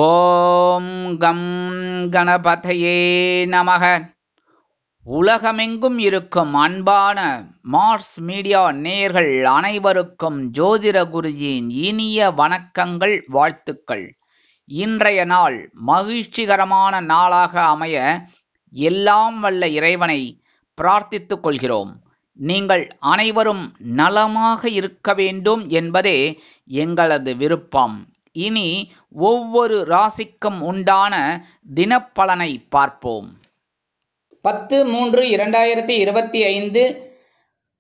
ஓம் come கணபதையே நமக. உலகமெங்கும் இருக்கும் அன்பான மார்ஸ் மீடியா நேயர்கள் அனைவருக்கும் ஜோதிட குருஜியின் இனிய வணக்கங்கள், வாழ்த்துக்கள். இன்றைய நாள் மகிழ்ச்சிகரமான நாளாக அமைய எல்லாம் வல்ல இறைவனை பிரார்த்தித்துக் கொள்கிறோம். நீங்கள் அனைவரும் நலமாக இருக்க வேண்டும் என்பதே எங்களது விருப்பம். இனி ஒவ்வொரு ராசிக்கும் உண்டான தினப்பலனை பார்ப்போம். 10/3/2025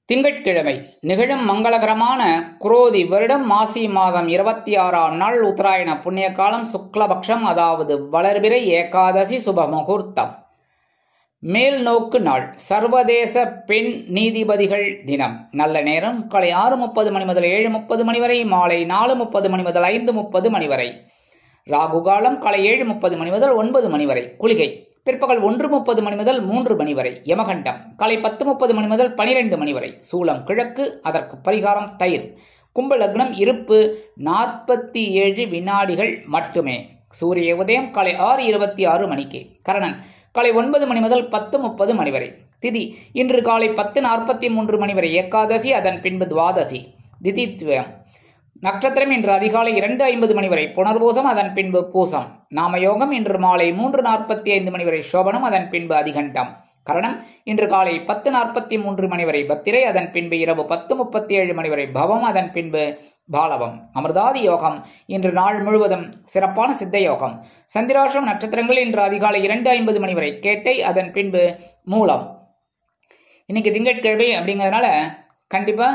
திங்கட்கிழமை நிகழும் மங்களகரமான குரோதி வருடம் மாசி மாதம் 26ஆம் நாள் உத்தராயண புண்ணிய காலம் சுக்லபக்ஷம், அதாவது வளர்பிறை ஏகாதசி சுப முகூர்த்தம். மேல் நோக்கு நாள் சர்வதேச பெண் நீதிபதிகள் தினம். நல்ல நேரம் காலை 6:30 மணி முதல் 7:30 மணி வரை, மாலை 4:30 மணி முதல் 5:30 மணி வரை. ராகு காலம் காலை 7:30 மணி முதல் 9 மணி வரை. குளிகை பிற்பகல் 1:30 மணி முதல் 3 மணி வரை. யமகண்டம் காலை 10:30 மணி முதல் 12 மணி வரை. சூலம் கிழக்கு, அதற்கு பரிகாரம் தயிர். கும்ப லக்னம், இருப்பு 47 வினாடிகள் மட்டுமே. சூரிய உதயம் காலை 6:26 மணிக்கு. கரணன் காலை 9 மணி முதல் 10:30 மணி வரை. திதி இன்று காலை 10:43 மணி வரை ஏகாதசி, அதன் பின்பு துவாதசி. திதித்வயம் நட்சத்திரம் இன்று அதிகாலை 2:50 மணி வரை புனர்பூசம், அதன் பின்பு பூசம். நாமயோகம் இன்று மாலை 3:45 மணி வரை சோபனம், அதன் பின்பு அதிகண்டம். கரணம் இன்று காலை 10:43 மணி வரை பத்திரை, அதன் பின்பு இரவு 10:37 மணி வரை பவம், அதன் பின்பு பாலவம். அமிர்தாதி யோகம் இன்று நாள் முழுவதும் சிறப்பான சித்த யோகம். சந்திராஷ்டிரம் நட்சத்திரங்கள் இன்று அதிகாலை 2:50 மணி வரை கேட்டை, அதன் பின்பு மூலம். இன்னைக்கு திங்கட்கிழமை அப்படிங்கிறதுனால கண்டிப்பா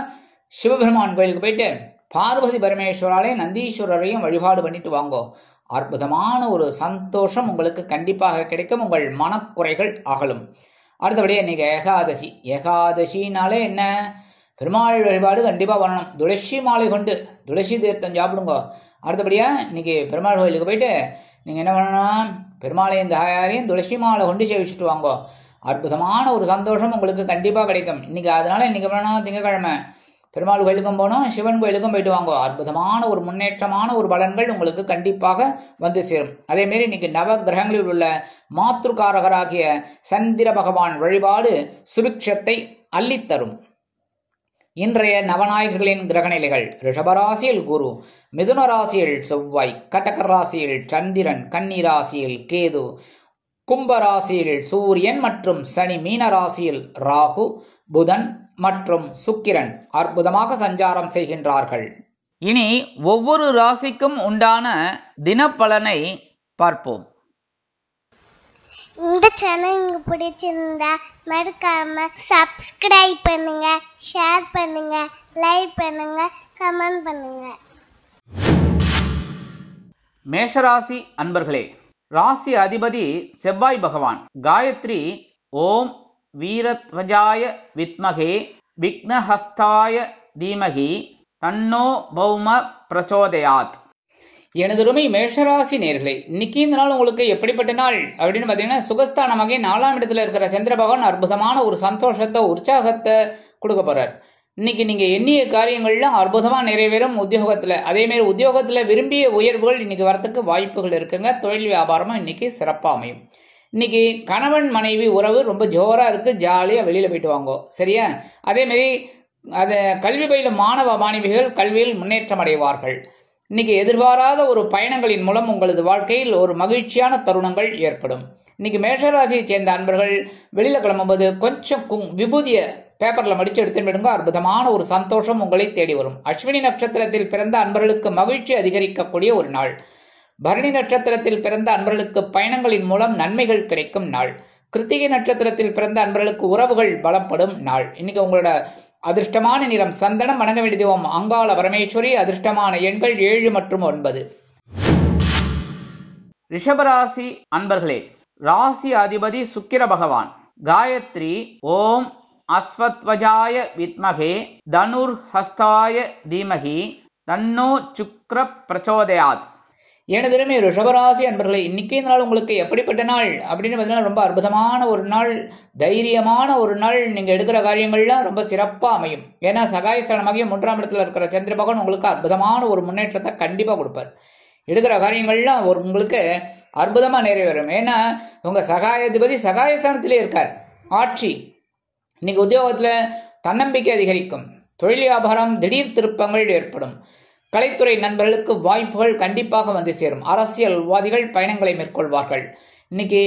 சிவபெருமான் கோயிலுக்கு போயிட்டு பார்வதி பரமேஸ்வராலே நந்தீஸ்வரரையும் வழிபாடு பண்ணிட்டு வாங்கோ. அற்புதமான ஒரு சந்தோஷம் உங்களுக்கு கண்டிப்பாக கிடைக்கும். உங்கள் மனக்குறைகள் அகலும். அடுத்தபடியே இன்னைக்கு ஏகாதசி. ஏகாதசினாலே என்ன? பெருமாள் வழிபாடு கண்டிப்பா பண்ணணும். துளசி மாலை கொண்டு துளசி தீர்த்தம் சாப்பிடுங்க. அடுத்தபடியா இன்னைக்கு பெருமாள் கோயிலுக்கு போயிட்டு நீங்க என்ன பண்ணணும்? பெருமாளையும் தாயாரையும் துளசி மாலை கொண்டு சேவிச்சுட்டு வாங்கோ. அற்புதமான ஒரு சந்தோஷம் உங்களுக்கு கண்டிப்பா கிடைக்கும் இன்னைக்கு. அதனால இன்னைக்கு பண்ணணும், திங்கக்கிழமை பெருமாள் கோயிலுக்கும் போகணும், சிவன் கோயிலுக்கும் போயிட்டு வாங்க. அற்புதமான ஒரு முன்னேற்றமான ஒரு பலன்கள் உங்களுக்கு கண்டிப்பாக வந்து சேரும். அதே மாதிரி இன்னைக்கு நவ கிரகங்களில் உள்ள மாத்ருகாரகராகிய சந்திர பகவான் வழிபாடு சுபிக்ஷத்தை அள்ளித்தரும். இன்றைய நவநாயகர்களின் கிரகநிலைகள்: ரிஷபராசியில் குரு, மிதுன ராசியில் செவ்வாய், கடக ராசியில் சந்திரன், கன்னி ராசியில் கேது, கும்ப ராசியில் சூரியன் மற்றும் சனி, மீன ராசியில் ராகு, புதன் மற்றும் சுக்கிரன் அற்புதமாக சஞ்சாரம் செய்கின்றார்கள். இனி ஒவ்வொரு ராசிக்கும் உண்டான தினப்பலனை பார்ப்போம். இந்த சேனல் உங்களுக்கு பிடிச்சிருந்தா மறக்காம சப்ஸ்கிரைப் பண்ணுங்க, ஷேர் பண்ணுங்க, லைக் பண்ணுங்க, கமெண்ட் பண்ணுங்க. மேஷராசி அன்பர்களே, ராசி அதிபதி செவ்வாய் பகவான். காயத்ரி ஓம் வீரத்வஜாய வித்மகே விக்னஹஸ்தாய தீமகி தன்னோ பௌம பிரச்சோதயாத். எனதுருமை மேஷராசி நேர்களே, இன்னைக்கு இந்த நாள் உங்களுக்கு எப்படிப்பட்ட நாள் அப்படின்னு பார்த்தீங்கன்னா, சுகஸ்தானமாக 4ஆம் இடத்துல இருக்கிற சந்திர பகவான் அற்புதமான ஒரு சந்தோஷத்தை, உற்சாகத்தை கொடுக்க போறார். இன்னைக்கு நீங்க எண்ணிய காரியங்கள்லாம் அற்புதமா நிறைவேறும் உத்தியோகத்துல. அதே மாதிரி உத்தியோகத்துல விரும்பிய உயர்வுகள் இன்னைக்கு வரத்துக்கு வாய்ப்புகள் இருக்குங்க. தொழில் வியாபாரமும் இன்னைக்கு சிறப்பா அமையும். இன்னைக்கு கணவன் மனைவி உறவு ரொம்ப ஜோரா இருக்கு, ஜாலியா வெளியில போயிட்டு வாங்கோ, சரியா? அதே மாதிரி கல்வி பயிலும் மாணவ மாணவிகள் கல்வியில் முன்னேற்றம் அடைவார்கள். இன்னைக்கு எதிர்பாராத ஒரு பயணங்களின் மூலம் உங்களது வாழ்க்கையில் ஒரு மகிழ்ச்சியான தருணங்கள் ஏற்படும். இன்னைக்கு மேஷராசியை சேர்ந்த அன்பர்கள் வெளியில கிளம்பும்போது கொஞ்சம் விபூதிய பேப்பர்ல மடிச்சு எடுத்து விடுங்க. அற்புதமான ஒரு சந்தோஷம் உங்களை தேடி வரும். அஸ்வினி நட்சத்திரத்தில் பிறந்த அன்பர்களுக்கு மகிழ்ச்சி அதிகரிக்கக்கூடிய ஒரு நாள். பரணி நட்சத்திரத்தில் பிறந்த அன்பர்களுக்கு பயணங்களின் மூலம் நன்மைகள் கிடைக்கும் நாள். கிருத்திகை நட்சத்திரத்தில் பிறந்த அன்பர்களுக்கு உறவுகள் பலப்படும் நாள். இன்னைக்கு உங்களோட அதிர்ஷ்டமான நிறம் சந்தனம். வணங்க வேண்டிய தெய்வம் அங்காள பரமேஸ்வரி. அதிர்ஷ்டமான எண்கள் 7 மற்றும் 9. ரிஷபராசி அன்பர்களே, ராசி அதிபதி சுக்கிர பகவான். காயத்ரி ஓம் அஸ்வத்வஜாய வித்மகே தனுர் ஹஸ்தாய தீமகி தன்னோ சுக்ர பிரச்சோதயாத். எனதுமே ரிஷபராசி அன்பர்களே, இன்னைக்கு இந்த நாள் உங்களுக்கு எப்படிப்பட்ட நாள் அப்படின்னு பார்த்தீங்கன்னா, ரொம்ப அற்புதமான ஒரு நாள், தைரியமான ஒரு நாள். நீங்கள் எடுக்கிற காரியங்கள்லாம் ரொம்ப சிறப்பாக அமையும். ஏன்னா சகாயஸ்தானமாகிய 3ஆம் இடத்துல இருக்கிற சந்திர பகவான் உங்களுக்கு அற்புதமான ஒரு முன்னேற்றத்தை கண்டிப்பாக கொடுப்பார். எடுக்கிற காரியங்கள்லாம் உங்களுக்கு அற்புதமாக நிறைவேறும். ஏன்னா உங்கள் சகாயாதிபதி சகாயஸ்தானத்திலே இருக்கார், ஆட்சி. இன்னைக்கு உத்தியோகத்தில் தன்னம்பிக்கை அதிகரிக்கும், தொழில் வியாபாரம் திடீர் திருப்பங்கள் ஏற்படும், கலைத்துறை நண்பர்களுக்கு வாய்ப்புகள் கண்டிப்பாக வந்து சேரும், அரசியல்வாதிகள் பயணங்களை மேற்கொள்வார்கள். இன்னைக்கு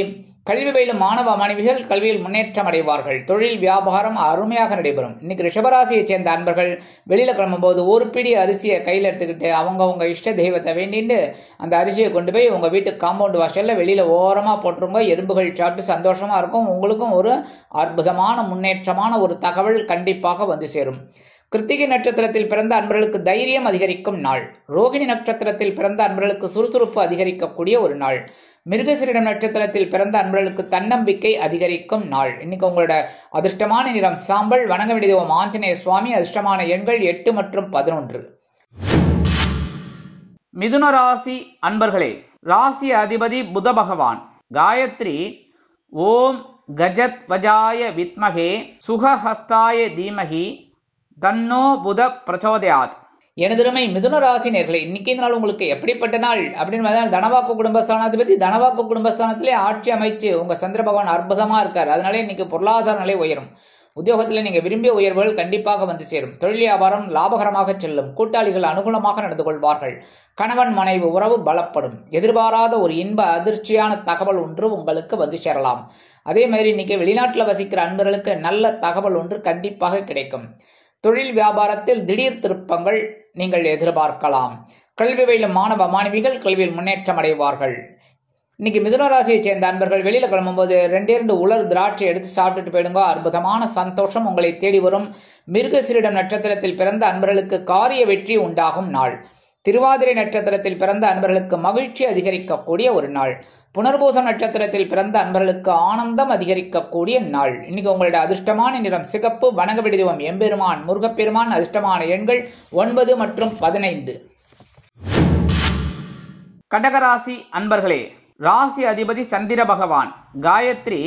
கல்வி பயிலும் மாணவ மாணவிகள் கல்வியில் முன்னேற்றம் அடைவார்கள், தொழில் வியாபாரம் அருமையாக நடைபெறும். இன்னைக்கு ரிஷபராசியை சேர்ந்த அன்பர்கள் வெளியில கிளம்பும்போது ஒரு பிடி அரிசியை கையில் எடுத்துக்கிட்டு அவங்க இஷ்ட தெய்வத்தை வேண்டிட்டு அந்த அரிசியை கொண்டு போய் உங்க வீட்டு காம்பவுண்ட் வாசல்ல வெளியில ஓரமா போட்டுருங்க. எறும்புகள் சாப்பிட்டு சந்தோஷமா இருக்கும். உங்களுக்கும் ஒரு அற்புதமான முன்னேற்றமான ஒரு தகவல் கண்டிப்பாக வந்து சேரும். கிருத்திகை நட்சத்திரத்தில் பிறந்த அன்பர்களுக்கு தைரியம் அதிகரிக்கும் நாள். ரோகிணி நட்சத்திரத்தில் பிறந்த அன்பர்களுக்கு சுறுசுறுப்பு அதிகரிக்கக்கூடிய ஒரு நாள். மிருகசீரிடம் நட்சத்திரத்தில் பிறந்த அன்பர்களுக்கு தன்னம்பிக்கை அதிகரிக்கும் நாள். இன்னைக்கு உங்களோட அதிர்ஷ்டமான நிறம் சாம்பல். வணங்க வேண்டிய ஆஞ்சநேய சுவாமி. அதிர்ஷ்டமான எண்கள் 8 மற்றும் 11. மிதுன ராசி அன்பர்களே, ராசி அதிபதி புத பகவான். காயத்ரி ஓம் கஜத் வஜாய வித்மகே சுகஹஸ்தாய தீமகி தன்னோ புத பிரச்சோதயாத். எனதுமை மிதுன ராசி நேர்களே, இன்னைக்கு இந்த நாள் உங்களுக்கு எப்படிப்பட்ட நாள் அப்படின்னு தனவாக்கு குடும்பஸ்தானாதிபதி தனவாக்கு குடும்பஸ்தானத்திலே ஆட்சி அமைச்சு உங்க சந்திர பகவான் அற்புதமா இருக்காரு. அதனால இன்னைக்கு பொருளாதார நிலை உயரும். உத்தியோகத்தில் நீங்க விரும்பிய உயர்வுகள் கண்டிப்பாக வந்து சேரும். தொழில் வியாபாரம் லாபகரமாக செல்லும். கூட்டாளிகள் அனுகூலமாக நடந்து கொள்வார்கள். கணவன் மனைவி உறவு பலப்படும். எதிர்பாராத ஒரு இன்ப அதிர்ச்சியான தகவல் ஒன்று உங்களுக்கு வந்து சேரலாம். அதே மாதிரி இன்னைக்கு வெளிநாட்டில் வசிக்கிற அன்பர்களுக்கு நல்ல தகவல் ஒன்று கண்டிப்பாக கிடைக்கும். தொழில் வியாபாரத்தில் திடீர் திருப்பங்கள் நீங்கள் எதிர்பார்க்கலாம். கல்வி பயிலும் மாணவ மாணவிகள் கல்வியில் முன்னேற்றம் அடைவார்கள். இன்னைக்கு மிதுன ராசியை சேர்ந்த அன்பர்கள் வெளியில கிளம்பும்போது 2 உலர் திராட்சை எடுத்து சாப்பிட்டுட்டு போயிடுங்க. அற்புதமான சந்தோஷம் உங்களை தேடி வரும். மிருகசீரிடம் நட்சத்திரத்தில் பிறந்த அன்பர்களுக்கு காரிய வெற்றி உண்டாகும் நாள். திருவாதிரை நட்சத்திரத்தில் பிறந்த அன்பர்களுக்கு மகிழ்ச்சி அதிகரிக்கக்கூடிய ஒரு நாள். புனர்பூசம் நட்சத்திரத்தில் பிறந்த அன்பர்களுக்கு ஆனந்தம் அதிகரிக்கக்கூடிய நாள். இன்னைக்கு உங்களுடைய அதிர்ஷ்டமான நிறம் சிகப்பு. வணங்க விடுதிவம் எம்பெருமான் முருகப்பெருமான். அதிர்ஷ்டமான எண்கள் 9 மற்றும் 15. கடகராசி அன்பர்களே, ராசி அதிபதி சந்திர பகவான். காயத்ரி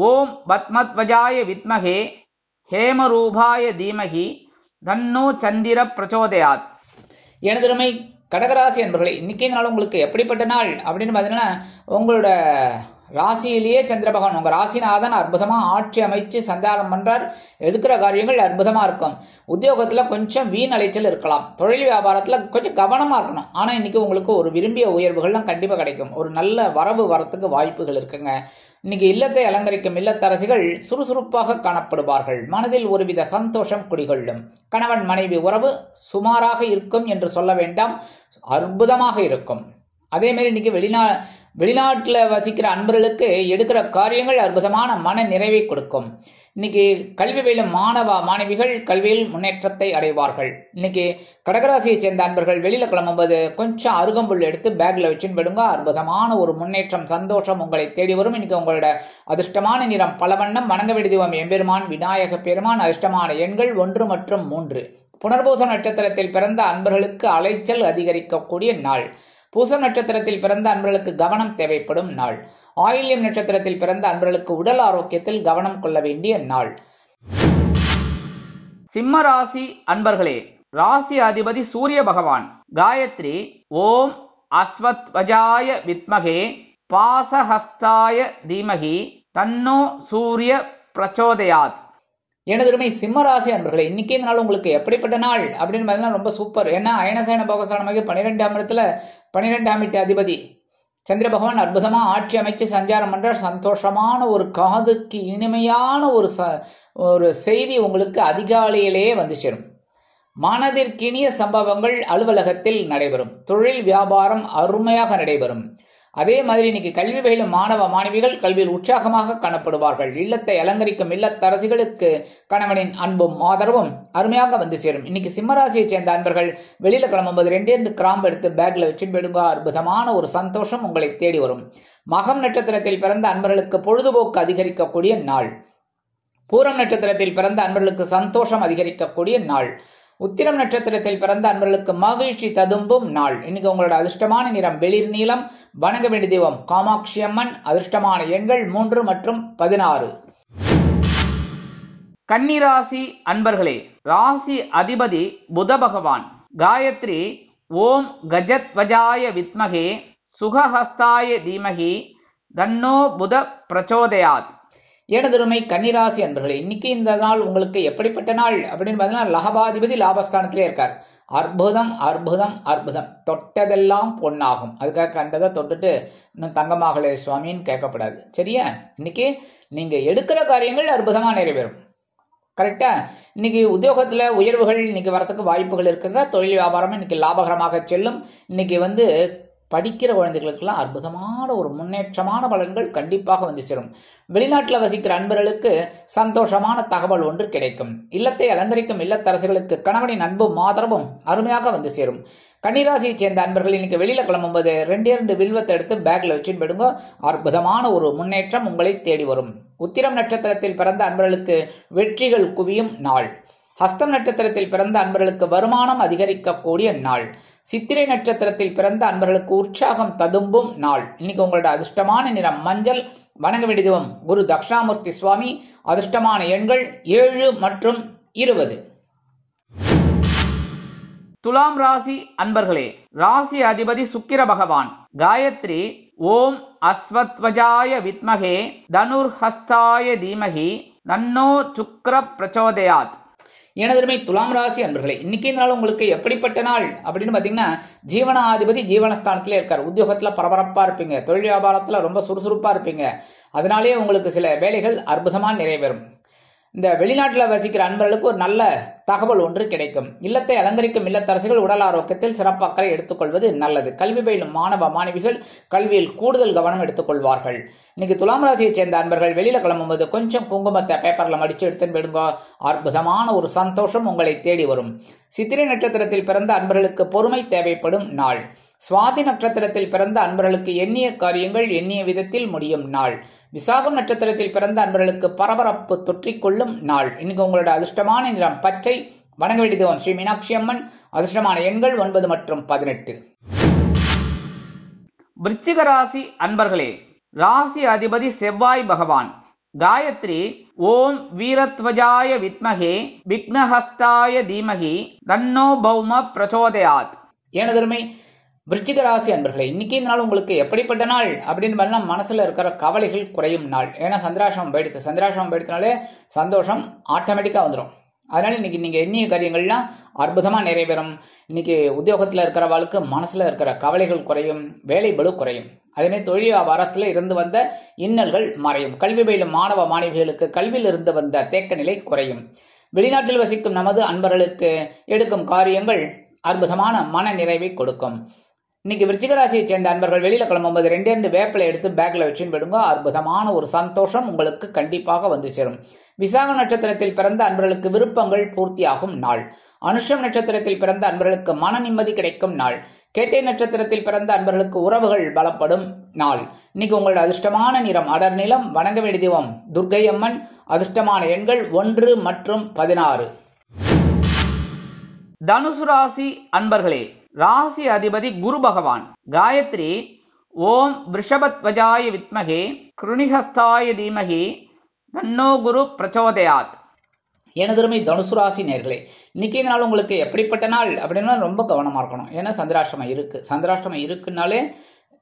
ஓம் பத்மத்வஜாய வித்மகே ஹேமரூபாய தீமகி தன்னோ சந்திர பிரச்சோதயாத். எனதுமை கடகராசி அன்பர்களே, இன்னைக்கு நாள் உங்களுக்கு எப்படிப்பட்ட நாள் அப்படின்னு பார்த்தீங்கன்னா, உங்களோட ராசியிலேயே சந்திர பகவான் உங்க ராசிநாதன் அற்புதமா ஆட்சி அமைச்சு சஞ்சாரம் பண்றார். எடுக்கிற காரியங்கள் அற்புதமா இருக்கும். உத்தியோகத்துல கொஞ்சம் வீண் அலைச்சல் இருக்கலாம். தொழில் வியாபாரத்துல கொஞ்சம் கவனமா இருக்கணும். ஆனா இன்னைக்கு உங்களுக்கு ஒரு விரும்பிய உயர்வுகள்லாம் கண்டிப்பா கிடைக்கும். ஒரு நல்ல வரவு வரத்துக்கு வாய்ப்புகள் இருக்குங்க. இன்னைக்கு இல்லத்தை அலங்கரிக்கும் இல்லத்தரசிகள் சுறுசுறுப்பாக காணப்படுவார்கள். மனதில் ஒருவித சந்தோஷம் குடிகொள்ளும். கணவன் மனைவி உறவு சுமாராக இருக்கும் என்று சொல்ல வேண்டாம், அற்புதமாக இருக்கும். அதே மாதிரி இன்னைக்கு வெளிநாட்டில் வசிக்கிற அன்பர்களுக்கு எடுக்கிற காரியங்கள் அற்புதமான மன நிறைவை கொடுக்கும். இன்னைக்கு கல்வி பயிலும் மாணவ மாணவிகள் கல்வியில் முன்னேற்றத்தை அடைவார்கள். இன்னைக்கு கடகராசியை சேர்ந்த அன்பர்கள் வெளியில கிளம்பும்போது கொஞ்சம் அருகம்புல் எடுத்து பேக்ல வச்சுன்னு போயிடுங்க. அற்புதமான ஒரு முன்னேற்றம் சந்தோஷம் உங்களை தேடி வரும். இன்னைக்கு உங்களோட அதிர்ஷ்டமான நிறம் பலவண்ணம். வணங்க வேண்டிய எம்பெருமான் விநாயக பெருமான். அதிர்ஷ்டமான எண்கள் 1 மற்றும் 3. புனர்பூசம் நட்சத்திரத்தில் பிறந்த அன்பர்களுக்கு அலைச்சல் அதிகரிக்கக்கூடிய நாள். பூசம் நட்சத்திரத்தில் பிறந்த அன்பர்களுக்கு கவனம் தேவைப்படும் நாள். ஆயில்யம் நட்சத்திரத்தில் பிறந்த அன்பர்களுக்கு உடல் ஆரோக்கியத்தில் கவனம் கொள்ள வேண்டிய நாள். சிம்ம ராசி அன்பர்களே, ராசி அதிபதி சூரிய பகவான். காயத்ரி ஓம் அஸ்வத்வஜாய வித்மகே பாசஹஸ்தாய தீமகி தன்னோ சூரிய பிரச்சோதயாத். எனதுமை சிம்மராசி அன்பர்களே, இன்னைக்கு இந்த நாள் உங்களுக்கு எப்படிப்பட்ட நாள் அப்படின்னு பார்த்தீங்கன்னா ரொம்ப சூப்பர். ஏன்னா அயனசேன போகஸ்தானமாக 12ஆம் இடத்துல 12ஆம் வீட்டு அதிபதி சந்திர பகவான் அற்புதமா ஆட்சி அமைச்சு சஞ்சாரம் பண்ற சந்தோஷமான ஒரு காதுக்கு இனிமையான ஒரு செய்தி உங்களுக்கு அதிகாலையிலேயே வந்து சேரும். மனதிற்கினிய சம்பவங்கள் அலுவலகத்தில் நடைபெறும். தொழில் வியாபாரம் அருமையாக நடைபெறும். அதே மாதிரி இன்னைக்கு கல்வி பயிலும் மாணவ மாணவிகள் கல்வியில் உற்சாகமாக காணப்படுவார்கள். இல்லத்தை அலங்கரிக்கும் இல்லத்தரசிகளுக்கு கணவனின் அன்பும் ஆதரவும் அருமையாக வந்து சேரும். இன்னைக்கு சிம்மராசியை சேர்ந்த அன்பர்கள் வெளியில கிளம்பும்போது 2 கிராம்பு எடுத்து பேக்ல வச்சு போயிடுங்க. அற்புதமான ஒரு சந்தோஷம் உங்களை தேடி வரும். மகம் நட்சத்திரத்தில் பிறந்த அன்பர்களுக்கு பொழுதுபோக்கு அதிகரிக்கக்கூடிய நாள். பூரம் நட்சத்திரத்தில் பிறந்த அன்பர்களுக்கு சந்தோஷம் அதிகரிக்கக்கூடிய நாள். உத்திரம் நட்சத்திரத்தில் பிறந்த அன்பர்களுக்கு மகிழ்ச்சி ததும்பும் நாள். இன்னைக்கு உங்களோட அதிர்ஷ்டமான நிறம் வெளிர் நீலம். வணங்க வேண்டிய தெய்வம் காமாட்சி அம்மன். அதிர்ஷ்டமான எண்கள் 3 மற்றும் 16. கன்னிராசி அன்பர்களே, ராசி அதிபதி புத பகவான். காயத்ரி ஓம் கஜத்வஜாய வித்மகே சுகஹஸ்தாய தீமகி தன்னோ புத பிரச்சோதயாத். எனதருமை கன்னிராசி அன்பர்களே, இன்னைக்கு இந்த நாள் உங்களுக்கு எப்படிப்பட்ட நாள் அப்படின்னு பார்த்தீங்கன்னா, லகபாதிபதி லாபஸ்தானத்திலே இருக்கார். அற்புதம் அற்புதம் அற்புதம், தொட்டதெல்லாம் பொன்னாகும். அதுக்காக கண்டதை தொட்டுட்டு இன்னும் தங்கமாகலே சுவாமின்னு கேட்கப்படாது. சரியா? இன்னைக்கு நீங்க எடுக்கிற காரியங்கள் அற்புதமா நிறைவேறும். கரெக்டா? இன்னைக்கு உத்தியோகத்துல உயர்வுகள் இன்னைக்கு வரத்துக்கு வாய்ப்புகள் இருக்குங்க. தொழில் வியாபாரம் இன்னைக்கு லாபகரமாக செல்லும். இன்னைக்கு படிக்கிற குழந்தைகளுக்கெல்லாம் அற்புதமான ஒரு முன்னேற்றமான பலன்கள் கண்டிப்பாக வந்து சேரும். வெளிநாட்டில் வசிக்கிற அன்பர்களுக்கு சந்தோஷமான தகவல் ஒன்று கிடைக்கும். இல்லத்தை அலங்கரிக்கும் இல்லத்தரசுகளுக்கு கணவனின் அன்பும் ஆதரவும் அருமையாக வந்து சேரும். கன்னிராசியை சேர்ந்த அன்பர்கள் இன்னைக்கு வெளியில கிளம்பும்போது 2 வில்வத்தை எடுத்து பேக்ல வச்சுட்டு போயிடுங்க. அற்புதமான ஒரு முன்னேற்றம் உங்களை தேடி வரும். உத்திரம் நட்சத்திரத்தில் பிறந்த அன்பர்களுக்கு வெற்றிகள் குவியும் நாள். ஹஸ்தம் நட்சத்திரத்தில் பிறந்த அன்பர்களுக்கு வருமானம் அதிகரிக்கக்கூடிய நாள். சித்திரை நட்சத்திரத்தில் பிறந்த அன்பர்களுக்கு உற்சாகம் ததும்பும் நாள். இன்னைக்கு உங்களோட அதிர்ஷ்டமான நிறம் மஞ்சள். வணங்க வேண்டியதும் குரு தட்சிணாமூர்த்தி சுவாமி. அதிர்ஷ்டமான எண்கள் 7 மற்றும் 20. துலாம் ராசி அன்பர்களே, ராசி அதிபதி சுக்கிர பகவான். காயத்ரி ஓம் அஸ்வத்வஜாய வித்மகே தனுர்ஹஸ்தாய தீமகி தன்னோ சுக்ர பிரச்சோதயாத். எனதருமை துலாம் ராசி அன்பர்களே, இன்னைக்கு நாள் உங்களுக்கு எப்படிப்பட்ட நாள் அப்படின்னு பாத்தீங்கன்னா, ஜீவனாதிபதி ஜீவனஸ்தானத்திலே இருக்கார். உத்தியோகத்துல பரபரப்பா இருப்பீங்க. தொழில் வியாபாரத்துல ரொம்ப சுறுசுறுப்பா இருப்பீங்க. அதனாலேயே உங்களுக்கு சில வேலைகள் அற்புதமா நிறைவேறும். இந்த வெளிநாட்டில் வசிக்கிற அன்பர்களுக்கு ஒரு நல்ல தகவல் ஒன்று கிடைக்கும். இல்லத்தை அலங்கரிக்கும் இல்லத்தரசிகள் உடல் ஆரோக்கியத்தில் சிறப்பு அக்கறை எடுத்துக்கொள்வது நல்லது. கல்வி பயிலும் மாணவ மாணவிகள் கல்வியில் கூடுதல் கவனம் எடுத்துக்கொள்வார்கள். இன்னைக்கு துலாம் ராசியை சேர்ந்த அன்பர்கள் வெளியில கிளம்பும்போது கொஞ்சம் குங்குமத்தை பேப்பர்ல மடிச்சு எடுத்துன்னு போயிடுங்க. அற்புதமான ஒரு சந்தோஷம் உங்களை தேடி வரும். சித்திரை நட்சத்திரத்தில் பிறந்த அன்பர்களுக்கு பொறுமை தேவைப்படும் நாள். சுவாதி நட்சத்திரத்தில் பிறந்த அன்பர்களுக்கு எண்ணிய காரியங்கள் எண்ணிய விதத்தில் முடியும் நாள். விசாகம் நட்சத்திரத்தில் பிறந்த அன்பர்களுக்கு பரபரப்பு தொற்றிக்கொள்ளும் நாள். இன்னைக்கு உங்களோட அதிர்ஷ்டமான நிறம் பச்சை. வணங்க வேண்டியது ஸ்ரீ மீனாட்சி அம்மன். அதிர்ஷ்டமான எண்கள் 9 மற்றும் 18. விருச்சிக ராசி அன்பர்களே, ராசி அதிபதி செவ்வாய் பகவான். காயத்ரி ஓம் வீரத்வஜாய வித்மகே விக்னஹஸ்தாய தீமகி தன்னோ பௌம பிரச்சோதயாத். எனதருமை விருச்சிக ராசி அன்பர்களே, இன்னைக்கு நாள் உங்களுக்கு எப்படிப்பட்ட நாள் அப்படின்னு பார்த்தா, மனசுல இருக்கிற கவலைகள் குறையும் நாள். ஏன்னா சந்திராசிரமம் போயிடுச்சுனாலே சந்தோஷம் ஆட்டோமேட்டிக்கா வந்துடும். அதனால இன்னைக்கு நீங்க எண்ணிய காரியங்கள்லாம் அற்புதமா நிறைவேறும். இன்னைக்கு உத்தியோகத்துல இருக்கிறவளுக்கு மனசுல இருக்கிற கவலைகள் குறையும், வேலை பளு குறையும். அதேமாதிரி தொழில் வியாபாரத்தில் இருந்து வந்த இன்னல்கள் மறையும். கல்வி பயிலும் மாணவ மாணவிகளுக்கு கல்வியில் இருந்து வந்த தேக்க நிலை குறையும். வெளிநாட்டில் வசிக்கும் நமது அன்பர்களுக்கு எடுக்கும் காரியங்கள் அற்புதமான மன நிறைவை கொடுக்கும். இன்னைக்கு விருச்சிக ராசியை சேர்ந்த அன்பர்கள் வெளியில கிளம்பும்போது 2 வேப்பிலை எடுத்து பேக்ல வச்சுன்னு போயிடுங்க. அற்புதமான ஒரு சந்தோஷம் உங்களுக்கு கண்டிப்பாக வந்து சேரும். விசாக நட்சத்திரத்தில் பிறந்த அன்பர்களுக்கு விருப்பங்கள் பூர்த்தியாகும் நாள். அனுஷம் நட்சத்திரத்தில் பிறந்த அன்பர்களுக்கு மன நிம்மதி கிடைக்கும் நாள். கேட்டை நட்சத்திரத்தில் பிறந்த அன்பர்களுக்கு உறவுகள் பலப்படும் நாள். இன்னைக்கு உங்களோட அதிர்ஷ்டமான நிறம் அடர் நிலம். வணங்க வேண்டிய தெய்வம் துர்க்கை அம்மன். அதிர்ஷ்டமான எண்கள் 1 மற்றும் 16. தனுசு ராசி அன்பர்களே, ராசி அதிபதி குரு பகவான். காயத்ரி ஓம் விருஷபத்வஜாய வித்மகே கிருணிஹஸ்தாய தீமகி தன்னோ குரு பிரச்சோதயாத். எனதருமை தனுசு ராசி நேர்களே, இன்னைக்கு நாள் உங்களுக்கு எப்படிப்பட்ட நாள் அப்படின்னா ரொம்ப கவனமா இருக்கணும். ஏன்னா சந்திராஷ்டமம் இருக்குனாலே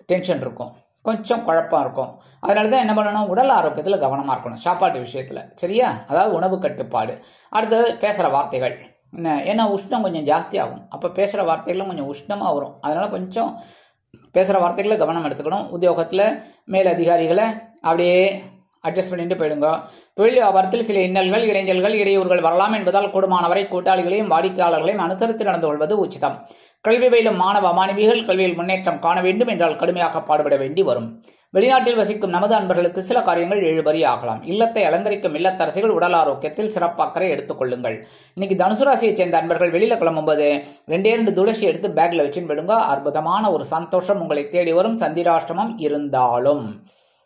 டென்ஷன் இருக்கும், கொஞ்சம் குழப்பம் இருக்கும். அதனால தான் என்ன பண்ணணும், உடல் ஆரோக்கியத்தில் கவனமா இருக்கணும். சாப்பாட்டு விஷயத்துல சரியா, அதாவது உணவு கட்டுப்பாடு. அடுத்தது பேசுற வார்த்தைகள். ஏன்னா உஷ்ணம் கொஞ்சம் ஜாஸ்தி ஆகும். அப்போ பேசுகிற வார்த்தைகளும் கொஞ்சம் உஷ்ணமாக வரும். அதனால் கொஞ்சம் பேசுகிற வார்த்தைகளை கவனம் எடுத்துக்கணும். உத்தியோகத்தில் மேல் அதிகாரிகளை அப்படியே அட்ஜஸ்ட் பண்ணிட்டு போயிடுங்க. தொழில் வியாபாரத்தில் சில இன்னல்கள் இடைஞ்சல்கள் இடையூறுகள் வரலாம் என்பதால் கூடுமானவரை கூட்டாளிகளையும் வாடிக்கையாளர்களையும் அனுசரித்து நடந்து கொள்வது உச்சிதம். கல்வி பயிலும் மாணவ மாணவிகள் கல்வியில் முன்னேற்றம் காண வேண்டும் என்றால் கடுமையாக பாடுபட வேண்டி வரும். வெளிநாட்டில் வசிக்கும் நமது அன்பர்களுக்கு சில காரியங்கள் இழுபறி ஆகலாம். இல்லத்தை அலங்கரிக்கும் இல்லத்தரசிகள் உடல் ஆரோக்கியத்தில் சிறப்பு அக்கறை எடுத்துக் கொள்ளுங்கள். இன்னைக்கு தனுசு ராசியை சேர்ந்த அன்பர்கள் வெளியில கிளம்பும்போது 2 துளசி எடுத்து பேக்ல வச்சுன்னு போயிடுங்க. அற்புதமான ஒரு சந்தோஷம் உங்களை தேடி வரும். சந்திராஷ்டமம் இருந்தாலும்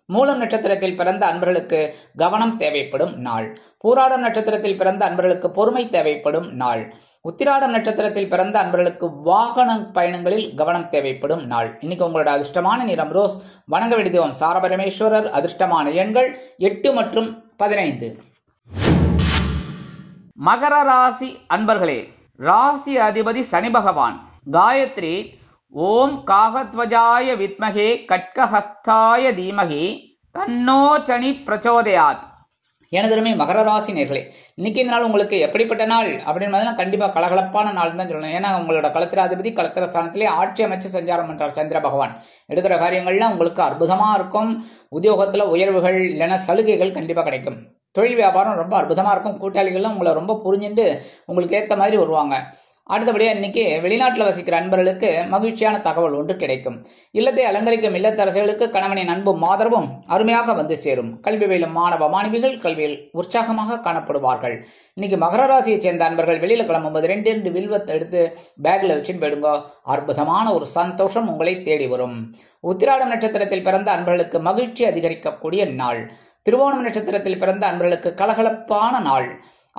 மூலம் நட்சத்திரத்தில் பிறந்த அன்பர்களுக்கு கவனம் தேவைப்படும் நாள். பூராடம் நட்சத்திரத்தில் பிறந்த அன்பர்களுக்கு பொறுமை தேவைப்படும் நாள். உத்திராடம் நட்சத்திரத்தில் பிறந்த அன்பர்களுக்கு வாகன பயணங்களில் கவனம் தேவைப்படும் நாள். இன்னைக்கு உங்களோட அதிர்ஷ்டமான நிறம் ரோஸ். வணங்க வேண்டிய தெய்வம் சாரபரமேஸ்வரர். அதிர்ஷ்டமான எண்கள் 8 மற்றும் 15. மகர ராசி அன்பர்களே, ராசி அதிபதி சனி பகவான். காயத்ரி ஓம் காகத்வஜாய வித்மகே கட்கஹஸ்தாய தீமகி தன்னோ சனி பிரச்சோதயாத். எனதருமை மகர ராசி நேர்களே, இன்னைக்கு இந்த நாள் உங்களுக்கு எப்படிப்பட்ட நாள் அப்படின்னு கண்டிப்பாக கலகலப்பான நாள் தான் சொல்லணும். ஏன்னா உங்களோட களத்திராதிபதி களத்திர ஸ்தானத்திலே ஆட்சி அமைச்சு சஞ்சாரம் பண்றார் சந்திர பகவான். எடுக்கிற காரியங்கள்லாம் உங்களுக்கு அற்புதமா இருக்கும். உத்தியோகத்துல உயர்வுகள் இல்லைன்னா சலுகைகள் கண்டிப்பா கிடைக்கும். தொழில் வியாபாரம் ரொம்ப அற்புதமா இருக்கும். கூட்டாளிகள்லாம் உங்களை ரொம்ப புரிஞ்சுட்டு உங்களுக்கு ஏற்ற மாதிரி வருவாங்க. அடுத்தபடியாக இன்னைக்கு வெளிநாட்டில் வசிக்கிற அன்பர்களுக்கு மகிழ்ச்சியான தகவல் ஒன்று கிடைக்கும். இல்லத்தை அலங்கரிக்கும் இல்லத்தரசிகளுக்கு கணவனின் அன்பும் ஆதரவும் அருமையாக வந்து சேரும். கல்வி பயிலும் மாணவ மாணவிகள் கல்வியில் உற்சாகமாக காணப்படுவார்கள். இன்னைக்கு மகர ராசியை சேர்ந்த அன்பர்கள் வெளியில கிளம்பும்போது 2 வில்வத்தை எடுத்து பேக்ல வச்சுன்னு போயிடுங்க. அற்புதமான ஒரு சந்தோஷம் உங்களை தேடி வரும். உத்திராடம் நட்சத்திரத்தில் பிறந்த அன்பர்களுக்கு மகிழ்ச்சி அதிகரிக்கக்கூடிய நாள். திருவோணம் நட்சத்திரத்தில் பிறந்த அன்பர்களுக்கு கலகலப்பான நாள்.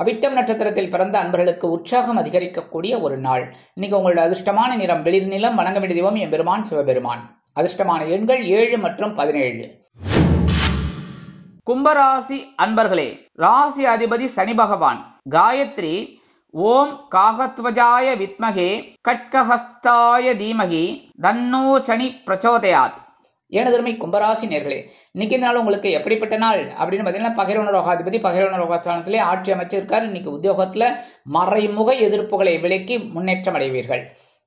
அவிட்டம் நட்சத்திரத்தில் பிறந்த அன்பர்களுக்கு உற்சாகம் அதிகரிக்கக்கூடிய ஒரு நாள். இன்னைக்கு உங்களோட அதிர்ஷ்டமான நிறம் வெளிர் நிலம். வணங்க வேண்டிய தெய்வம் எம்பெருமான் சிவபெருமான். அதிர்ஷ்டமான எண்கள் 7 மற்றும் 17. கும்பராசி அன்பர்களே, ராசி அதிபதி சனி பகவான். காயத்ரி ஓம் காகத்வஜாய வித்மகே கட்கஹஸ்தாய தீமகி தன்னோ சனி பிரச்சோதயாத். எனதருமை கும்பராசி நேர்களே, இன்னைக்கு இந்த நாள் உங்களுக்கு எப்படிப்பட்ட நாள் அப்படின்னு பார்த்தீங்கன்னா பகிரவன ரோகாதிபதி பகிரவன ரோகஸ்தானத்திலே ஆட்சி அமைச்சிருக்காரு. இன்னைக்கு உத்தியோகத்துல மறைமுக எதிர்ப்புகளை விலக்கி முன்னேற்றம் அடைவீர்கள்.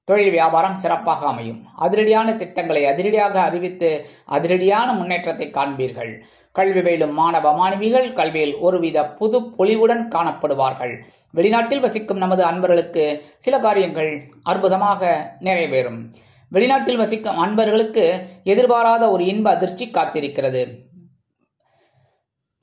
தொழில் வியாபாரம் சிறப்பாக அமையும். அதிரடியான திட்டங்களை அதிரடியாக அறிவித்து அதிரடியான முன்னேற்றத்தை காண்பீர்கள். கல்வி பயிலும் மாணவ மாணவிகள் கல்வியில் ஒருவித புது பொலிவுடன் காணப்படுவார்கள். வெளிநாட்டில் வசிக்கும் நமது அன்பர்களுக்கு சில காரியங்கள் அற்புதமாக நிறைவேறும். வெளிநாட்டில் வசிக்கும் அன்பர்களுக்கு எதிர்பாராத ஒரு இன்ப அதிர்ச்சி காத்திருக்கிறது.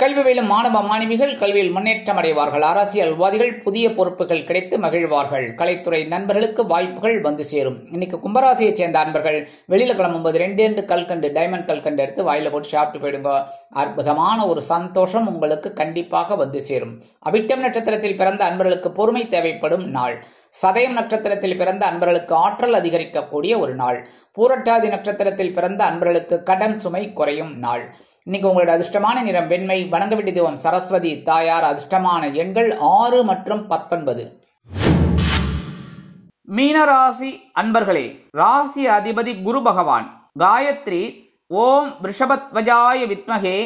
கல்வி பயிலும் மாணவ மாணவிகள் கல்வியில் முன்னேற்றம் அடைவார்கள். அரசியல்வாதிகள் புதிய பொறுப்புகள் கிடைத்து மகிழ்வார்கள். கலைத்துறை நண்பர்களுக்கு வாய்ப்புகள் வந்து சேரும். இன்னைக்கு கும்பராசியை சேர்ந்த அன்பர்கள் வெளியில கிளம்பும்போது 2 கல்கண்டு டைமண்ட் கல்கண்டு எடுத்து வாயில போட்டு சாப்பிட்டு போயிடுங்க. அற்புதமான ஒரு சந்தோஷம் உங்களுக்கு கண்டிப்பாக வந்து சேரும். அவிட்டம் நட்சத்திரத்தில் பிறந்த அன்பர்களுக்கு பொறுமை தேவைப்படும் நாள். சதயம் நட்சத்திரத்தில் பிறந்த அன்பர்களுக்கு ஆற்றல் அதிகரிக்கக்கூடிய ஒரு நாள். பூரட்டாதி நட்சத்திரத்தில் பிறந்த அன்பர்களுக்கு கடன் சுமை குறையும் நாள். இன்னைக்கு உங்களோட அதிர்ஷ்டமான நிறம் வெண்மை. வணங்க வேண்டிய தெய்வம் சரஸ்வதி தாயார். அதிர்ஷ்டமான எண்கள் 6 மற்றும் 19. மீனராசி அன்பர்களே, ராசி அதிபதி குரு பகவான். காயத்ரி ஓம் ரிஷபத்வஜாய வித்மகே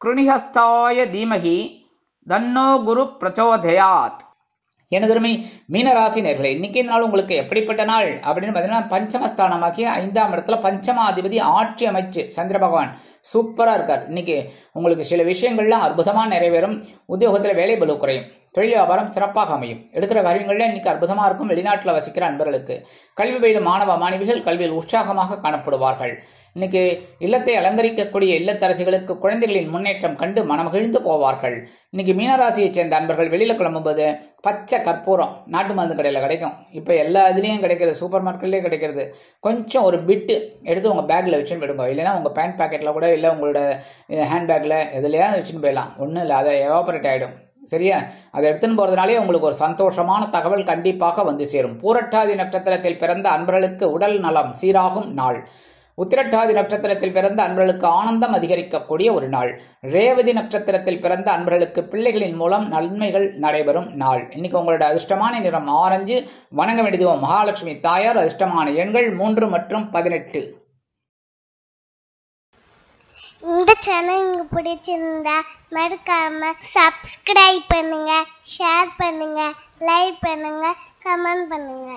கிருணிஹஸ்தாய தீமகி தன்னோ குரு பிரச்சோதயாத். எனதருமை மீனராசி நேர்களே, இன்னைக்கு இந்த நாள் உங்களுக்கு எப்படிப்பட்ட நாள் அப்படின்னு பார்த்தீங்கன்னா பஞ்சமஸ்தானமாகிய 5ஆம் இடத்துல பஞ்சமாதிபதி ஆட்சி அமைச்சு சந்திர பகவான் சூப்பரா இருக்கார். இன்னைக்கு உங்களுக்கு சில விஷயங்கள்லாம் அற்புதமா நிறைவேறும். உத்தியோகத்தில் வேலை பளு குறையும். தொழில் வியாபாரம் சிறப்பாக அமையும். எடுக்கிற காரியங்கள்ல இன்னைக்கு அற்புதமா இருக்கும். வெளிநாட்டில் வசிக்கிற அன்பர்களுக்கு கல்வி பயிலும் மாணவ மாணவிகள் கல்வியில் உற்சாகமாக காணப்படுவார்கள். இன்னைக்கு இல்லத்தை அலங்கரிக்கக்கூடிய இல்லத்தரசிகளுக்கு குழந்தைகளின் முன்னேற்றம் கண்டு மனமகிழ்ந்து போவார்கள். இன்னைக்கு மீனராசியை சேர்ந்த அன்பர்கள் வெளியில கிளம்பும்போது பச்சை கற்பூரம் நாட்டு மருந்து கடையில் கிடைக்கும். இப்போ எல்லா இதுலேயும் கிடைக்கிறது, சூப்பர் மார்க்கெட்லேயே கிடைக்கிறது. கொஞ்சம் ஒரு பிட்டு எடுத்து உங்கள் பேக்கில் வச்சுன்னு போயிடுங்க. இல்லைன்னா உங்கள் பேண்ட் பாக்கெட்டில் கூட இல்லை உங்களோட ஹேண்ட் பேக்கில் எதுலையாவது வச்சுன்னு போயிடலாம். ஒன்றும் இல்லை, அதை எவாபரேட் ஆகிடும். சரியா? அதை எடுத்துன்னு போகிறதுனாலே உங்களுக்கு ஒரு சந்தோஷமான தகவல் கண்டிப்பாக வந்து சேரும். பூரட்டாதி நட்சத்திரத்தில் பிறந்த அன்பர்களுக்கு உடல் நலம் சீராகும் நாள். உத்திரட்டாதி நட்சத்திரத்தில் பிறந்த அன்பர்களுக்கு ஆனந்தம் அதிகரிக்கக்கூடிய ஒரு நாள். ரேவதி நட்சத்திரத்தில் பிறந்த அன்பர்களுக்கு பிள்ளைகளின் மூலம் நன்மைகள் நடைபெறும் நாள். இன்னைக்கு உங்களோட அதிர்ஷ்டமான நிறம் ஆரஞ்சு. வணங்க வேண்டிய தெய்வம் மகாலட்சுமி தாயார். அதிர்ஷ்டமான எண்கள் 3 மற்றும் 18. இந்த சேனல் உங்களுக்கு பிடிச்சிருந்தா மறக்காம சப்ஸ்கிரைப் பண்ணுங்க, ஷேர் பண்ணுங்க, லைக் பண்ணுங்க, கமெண்ட் பண்ணுங்க.